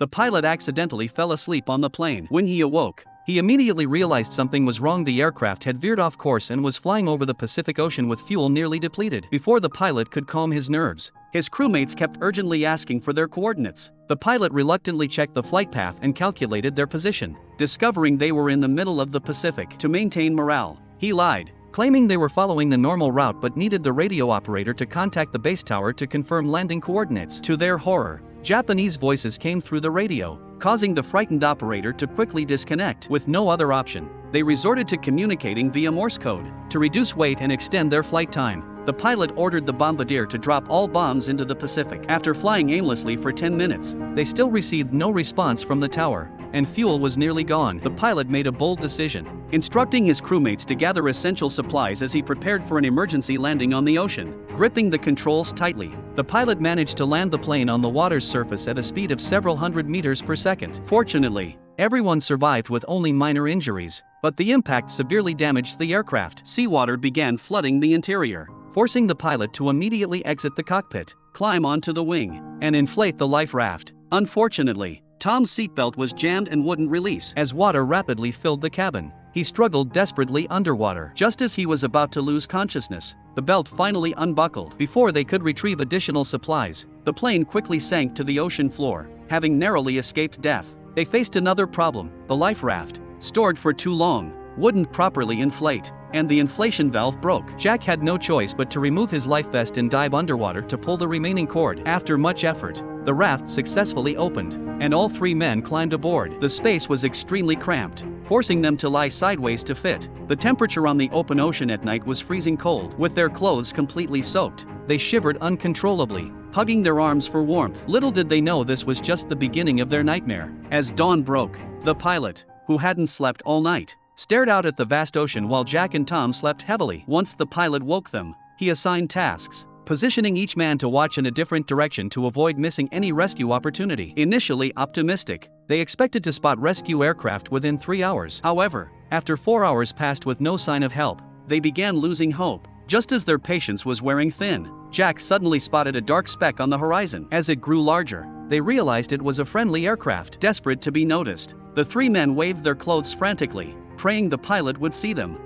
The pilot accidentally fell asleep on the plane. When he awoke, he immediately realized something was wrong. The aircraft had veered off course and was flying over the Pacific Ocean with fuel nearly depleted. Before the pilot could calm his nerves, his crewmates kept urgently asking for their coordinates. The pilot reluctantly checked the flight path and calculated their position, discovering they were in the middle of the Pacific. To maintain morale, he lied, claiming they were following the normal route but needed the radio operator to contact the base tower to confirm landing coordinates. To their horror, Japanese voices came through the radio, causing the frightened operator to quickly disconnect. With no other option, they resorted to communicating via Morse code. To reduce weight and extend their flight time, the pilot ordered the bombardier to drop all bombs into the Pacific. After flying aimlessly for 10 minutes, they still received no response from the tower, and fuel was nearly gone. The pilot made a bold decision, instructing his crewmates to gather essential supplies as he prepared for an emergency landing on the ocean. Gripping the controls tightly, the pilot managed to land the plane on the water's surface at a speed of several hundred meters per second. Fortunately, everyone survived with only minor injuries, but the impact severely damaged the aircraft. Seawater began flooding the interior, forcing the pilot to immediately exit the cockpit, climb onto the wing, and inflate the life raft. Unfortunately, Tom's seatbelt was jammed and wouldn't release. As water rapidly filled the cabin, he struggled desperately underwater. Just as he was about to lose consciousness, the belt finally unbuckled. Before they could retrieve additional supplies, the plane quickly sank to the ocean floor, having narrowly escaped death. They faced another problem: the life raft, stored for too long, wouldn't properly inflate, and the inflation valve broke. Jack had no choice but to remove his life vest and dive underwater to pull the remaining cord. After much effort, the raft successfully opened, and all three men climbed aboard. The space was extremely cramped, forcing them to lie sideways to fit. The temperature on the open ocean at night was freezing cold. With their clothes completely soaked, they shivered uncontrollably, hugging their arms for warmth. Little did they know this was just the beginning of their nightmare. As dawn broke, the pilot, who hadn't slept all night, stared out at the vast ocean while Jack and Tom slept heavily. Once the pilot woke them, he assigned tasks, positioning each man to watch in a different direction to avoid missing any rescue opportunity. Initially optimistic, they expected to spot rescue aircraft within 3 hours. However, after 4 hours passed with no sign of help, they began losing hope. Just as their patience was wearing thin, Jack suddenly spotted a dark speck on the horizon. As it grew larger, they realized it was a friendly aircraft. Desperate to be noticed, the three men waved their clothes frantically, praying the pilot would see them.